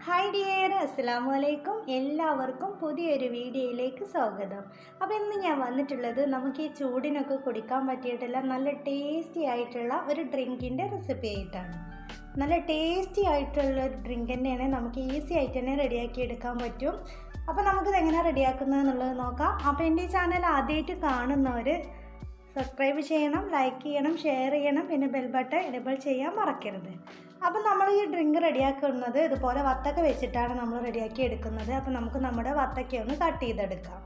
Hi dear, അസ്സലാമു അലൈക്കും. എല്ലാവർക്കും പുതിയൊരു വീഡിയോയിലേക്ക് സ്വാഗതം. അപ്പോൾ ഇന്ന് ഞാൻ വന്നിട്ടുള്ളത് നമുക്ക് ഈ ചൂടിനൊക്കെ കുടിക്കാൻ പറ്റിയിട്ടുള്ള നല്ല ടേസ്റ്റി ആയിട്ടുള്ള ഒരു ഡ്രിങ്കിൻ്റെ റെസിപ്പി ആയിട്ടാണ്. നല്ല ടേസ്റ്റി ആയിട്ടുള്ള ഒരു ഡ്രിങ്ക് തന്നെയാണ്, നമുക്ക് ഈസി ആയിട്ട് തന്നെ റെഡിയാക്കി എടുക്കാൻ പറ്റും. അപ്പോൾ നമുക്കിത് എങ്ങനെയാണ് റെഡിയാക്കുന്നത് എന്നുള്ളത് നോക്കാം. അപ്പോൾ എൻ്റെ ഈ ചാനൽ ആദ്യമായിട്ട് കാണുന്നവർ സബ്സ്ക്രൈബ് ചെയ്യണം, ലൈക്ക് ചെയ്യണം, ഷെയർ ചെയ്യണം, പിന്നെ ബെൽ ബട്ടൺ എനേബിൾ ചെയ്യാൻ മറക്കരുത്. അപ്പോൾ നമ്മൾ ഈ ഡ്രിങ്ക് റെഡിയാക്കുന്നത് ഇതുപോലെ വത്തക്ക വെച്ചിട്ടാണ് നമ്മൾ റെഡിയാക്കി എടുക്കുന്നത്. അപ്പോൾ നമുക്ക് നമ്മുടെ വത്തക്ക ഒന്ന് കട്ട് ചെയ്തെടുക്കാം.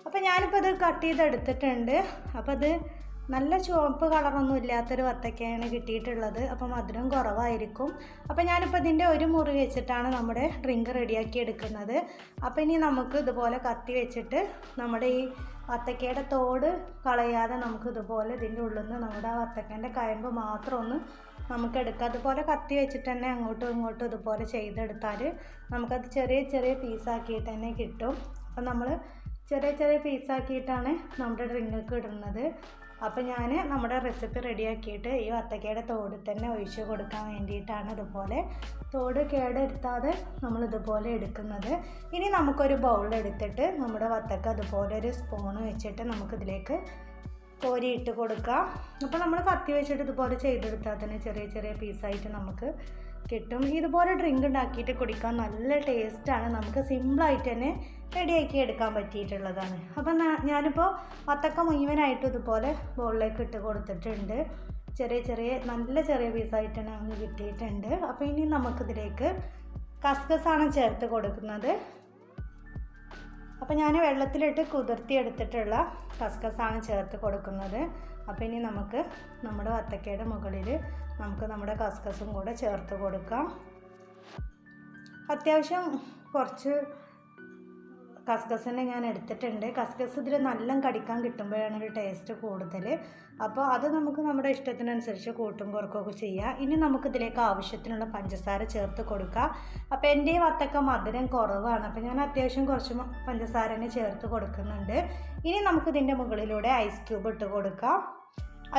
അപ്പോൾ ഞാനിപ്പോൾ ഇത് കട്ട് ചെയ്തെടുത്തിട്ടുണ്ട്. അപ്പോൾ ഇത് നല്ല ചുവപ്പ് കളറൊന്നും ഇല്ലാത്തൊരു വത്തക്കയാണ് കിട്ടിയിട്ടുള്ളത്. അപ്പോൾ മധുരം കുറവായിരിക്കും. അപ്പോൾ ഞാനിപ്പോൾ ഇതിൻ്റെ ഒരു മുറി വെച്ചിട്ടാണ് നമ്മുടെ ഡ്രിങ്ക് റെഡിയാക്കി എടുക്കുന്നത്. അപ്പോൾ ഇനി നമുക്ക് ഇതുപോലെ കത്തി വെച്ചിട്ട് നമ്മുടെ ഈ വത്തക്കയുടെ തോട് കളയാതെ നമുക്ക് ഇതുപോലെ ഇതിൻ്റെ ഉള്ളിൽ നിന്ന് നമ്മുടെ ആ വത്തക്കേൻ്റെ കയമ്പ് മാത്രം ഒന്ന് നമുക്കെടുക്കാം. അതുപോലെ കത്തി വെച്ചിട്ട് തന്നെ അങ്ങോട്ടും ഇങ്ങോട്ടും ഇതുപോലെ ചെയ്തെടുത്താൽ നമുക്കത് ചെറിയ ചെറിയ പീസാക്കിയിട്ട് തന്നെ കിട്ടും. അപ്പം നമ്മൾ ചെറിയ ചെറിയ പീസാക്കിയിട്ടാണ് നമ്മുടെ ഡ്രിങ്കൊക്കെ ഇടുന്നത്. അപ്പോൾ ഞാൻ നമ്മുടെ റെസിപ്പി റെഡിയാക്കിയിട്ട് ഈ വത്തക്കയുടെ തോട് തന്നെ ഒഴിച്ച് കൊടുക്കാൻ വേണ്ടിയിട്ടാണ് ഇതുപോലെ തോട് കേടെടുത്താതെ നമ്മളിതുപോലെ എടുക്കുന്നത്. ഇനി നമുക്കൊരു ബൗളെടുത്തിട്ട് നമ്മുടെ വത്തക്ക അതുപോലെ ഒരു സ്പൂണ് വെച്ചിട്ട് നമുക്കിതിലേക്ക് കോരിയിട്ട് കൊടുക്കാം. അപ്പോൾ നമ്മൾ കത്തി വെച്ചിട്ട് ഇതുപോലെ ചെയ്തെടുത്താൽ തന്നെ ചെറിയ ചെറിയ പീസായിട്ട് നമുക്ക് കിട്ടും. ഇതുപോലെ ഡ്രിങ്ക് ഉണ്ടാക്കിയിട്ട് കുടിക്കാൻ നല്ല ടേസ്റ്റാണ്. നമുക്ക് സിമ്പിളായിട്ട് തന്നെ റെഡിയാക്കി എടുക്കാൻ പറ്റിയിട്ടുള്ളതാണ്. അപ്പം ഞാനിപ്പോൾ വത്തക്ക മുഴുവനായിട്ട് ഇതുപോലെ ബോളിലേക്ക് ഇട്ട് കൊടുത്തിട്ടുണ്ട്. ചെറിയ ചെറിയ നല്ല ചെറിയ പീസായിട്ട് തന്നെ നമുക്ക് കിട്ടിയിട്ടുണ്ട്. അപ്പോൾ ഇനി നമുക്കിതിലേക്ക് കസ്കസാണ് ചേർത്ത് കൊടുക്കുന്നത്. അപ്പോൾ ഞാൻ വെള്ളത്തിലിട്ട് കുതിർത്തി എടുത്തിട്ടുള്ള കസ്കസാണ് ചേർത്ത് കൊടുക്കുന്നത്. അപ്പോൾ ഇനി നമുക്ക് നമ്മുടെ വത്തക്കയുടെ മുകളിൽ നമുക്ക് നമ്മുടെ കസ്കസും കൂടെ ചേർത്ത് കൊടുക്കാം. അത്യാവശ്യം കുറച്ച് കസ്കസിനെ ഞാൻ എടുത്തിട്ടുണ്ട്. കസ്കസ് ഇതിൽ നല്ല കടിക്കാൻ കിട്ടുമ്പോഴാണ് ഒരു ടേസ്റ്റ് കൂടുതൽ. അപ്പോൾ അത് നമുക്ക് നമ്മുടെ ഇഷ്ടത്തിനനുസരിച്ച് കൂട്ടും കുറക്കുകയൊക്കെ ചെയ്യാം. ഇനി നമുക്കിതിലേക്ക് ആവശ്യത്തിനുള്ള പഞ്ചസാര ചേർത്ത് കൊടുക്കാം. അപ്പോൾ എൻ്റെ വത്തക്ക മധുരം കുറവാണ്, അപ്പോൾ ഞാൻ അത്യാവശ്യം കുറച്ച് പഞ്ചസാരനെ ചേർത്ത് കൊടുക്കുന്നുണ്ട്. ഇനി നമുക്കിതിൻ്റെ മുകളിലൂടെ ഐസ് ക്യൂബ് ഇട്ട് കൊടുക്കാം.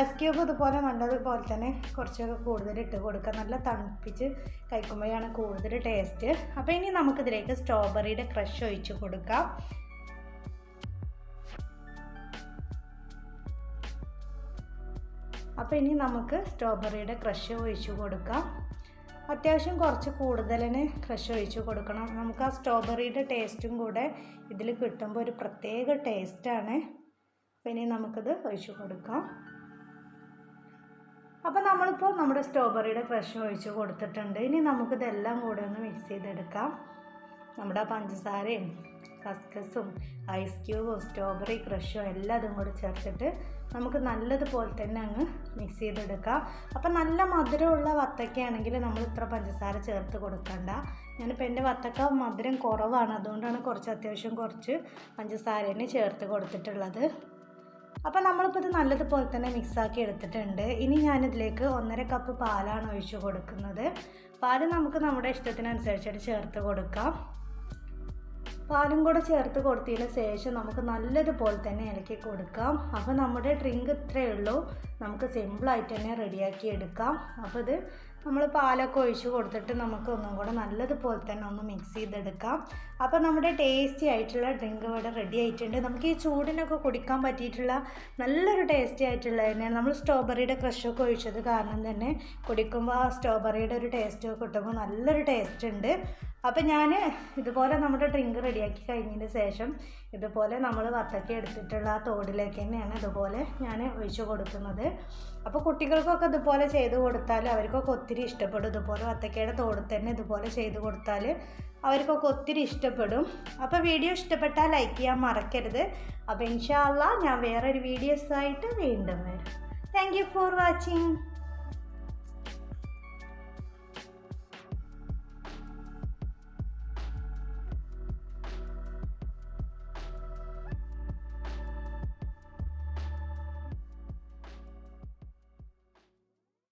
ഐസ് ക്യൂബ് ഇതുപോലെ നല്ലതുപോലെ തന്നെ കുറച്ചൊക്കെ കൂടുതൽ ഇട്ട് കൊടുക്കുക. നല്ല തണുപ്പിച്ച് കഴിക്കുമ്പോഴാണ് കൂടുതൽ ടേസ്റ്റ്. അപ്പോൾ ഇനി നമുക്കിതിലേക്ക് സ്ട്രോബെറിയുടെ ക്രഷ് ഒഴിച്ച് കൊടുക്കാം. അപ്പോൾ ഇനി നമുക്ക് സ്ട്രോബെറിയുടെ ക്രഷ് ഒഴിച്ച് കൊടുക്കാം. അത്യാവശ്യം കുറച്ച് കൂടുതൽ തന്നെ ക്രഷ് ഒഴിച്ച് കൊടുക്കണം. നമുക്ക് ആ സ്ട്രോബെറിയുടെ ടേസ്റ്റും കൂടെ ഇതിൽ കിട്ടുമ്പോൾ ഒരു പ്രത്യേക ടേസ്റ്റാണ്. അപ്പോൾ ഇനി നമുക്കിത് ഒഴിച്ച് കൊടുക്കാം. അപ്പോൾ നമ്മളിപ്പോൾ നമ്മുടെ സ്ട്രോബെറിയുടെ ക്രഷ് ഒഴിച്ച് കൊടുത്തിട്ടുണ്ട്. ഇനി നമുക്കിതെല്ലാം കൂടെ ഒന്ന് മിക്സ് ചെയ്തെടുക്കാം. നമ്മുടെ പഞ്ചസാരയും കസ്കസും ഐസ് ക്യൂബും സ്ട്രോബെറി ക്രഷും എല്ലാം അതും കൂടെ ചേർത്തിട്ട് നമുക്ക് നല്ലതുപോലെ തന്നെ അങ്ങ് മിക്സ് ചെയ്തെടുക്കാം. അപ്പോൾ നല്ല മധുരമുള്ള വത്തക്കയാണെങ്കിൽ നമ്മൾ ഇത്ര പഞ്ചസാര ചേർത്ത് കൊടുക്കണ്ട. ഞാനിപ്പോൾ എൻ്റെ വത്തക്ക മധുരം കുറവാണ്, അതുകൊണ്ടാണ് അത്യാവശ്യം കുറച്ച് പഞ്ചസാരേനെ ചേർത്ത് കൊടുത്തിട്ടുള്ളത്. അപ്പോൾ നമ്മളിപ്പോൾ ഇത് നല്ലതുപോലെ തന്നെ മിക്സാക്കി എടുത്തിട്ടുണ്ട്. ഇനി ഞാനിതിലേക്ക് 1.5 കപ്പ് പാലാണ് ഒഴിച്ച് കൊടുക്കുന്നത്. പാല് നമുക്ക് നമ്മുടെ ഇഷ്ടത്തിനനുസരിച്ചിട്ട് ചേർത്ത് കൊടുക്കാം. പാലും കൂടെ ചേർത്ത് കൊടുത്തതിന് ശേഷം നമുക്ക് നല്ലതുപോലെ തന്നെ ഇളക്കി കൊടുക്കാം. അപ്പോൾ നമ്മുടെ ഡ്രിങ്ക് ഇത്രയേ ഉള്ളൂ, നമുക്ക് സിമ്പിളായിട്ട് തന്നെ റെഡിയാക്കി എടുക്കാം. അപ്പോൾ ഇത് നമ്മൾ പാലൊക്കെ ഒഴിച്ച് കൊടുത്തിട്ട് നമുക്ക് ഒന്നും കൂടെ നല്ലതുപോലെ തന്നെ ഒന്ന് മിക്സ് ചെയ്തെടുക്കാം. അപ്പോൾ നമ്മുടെ ടേസ്റ്റി ആയിട്ടുള്ള ഡ്രിങ്ക് ഇവിടെ റെഡി ആയിട്ടുണ്ട്. നമുക്ക് ഈ ചൂടിനൊക്കെ കുടിക്കാൻ പറ്റിയിട്ടുള്ള നല്ലൊരു ടേസ്റ്റി ആയിട്ടുള്ള തന്നെയാണ്. നമ്മൾ സ്ട്രോബെറിയുടെ ക്രഷൊക്കെ ഒഴിച്ചത് കാരണം തന്നെ കുടിക്കുമ്പോൾ ആ സ്ട്രോബെറിയുടെ ഒരു ടേസ്റ്റൊക്കെ കിട്ടുമ്പോൾ നല്ലൊരു ടേസ്റ്റ് ഉണ്ട്. അപ്പോൾ ഞാൻ ഇതുപോലെ നമ്മുടെ ഡ്രിങ്ക് റെഡിയാക്കി കഴിഞ്ഞതിന് ശേഷം ഇതുപോലെ നമ്മൾ വത്തക്ക എടുത്തിട്ടുള്ള ആ തോടിലേക്ക് തന്നെയാണ് ഇതുപോലെ ഞാൻ ഒഴിച്ച് കൊടുക്കുന്നത്. അപ്പോൾ കുട്ടികൾക്കൊക്കെ ഇതുപോലെ ചെയ്ത് കൊടുത്താൽ അവർക്കൊക്കെ ഒത്തിരി ഇഷ്ടപ്പെടും. ഇതുപോലെ വത്തക്കയുടെ തോട് തന്നെ ഇതുപോലെ ചെയ്ത് കൊടുത്താൽ അവർക്കൊക്കെ ഒത്തിരി ഇഷ്ടപ്പെടും. അപ്പോൾ വീഡിയോ ഇഷ്ടപ്പെട്ടാൽ ലൈക്ക് ചെയ്യാൻ മറക്കരുത്. അപ്പോൾ ഇൻഷാ അല്ലാഹ് ഞാൻ വേറൊരു വീഡിയോസായിട്ട് വീണ്ടും വരും. Thank you for watching.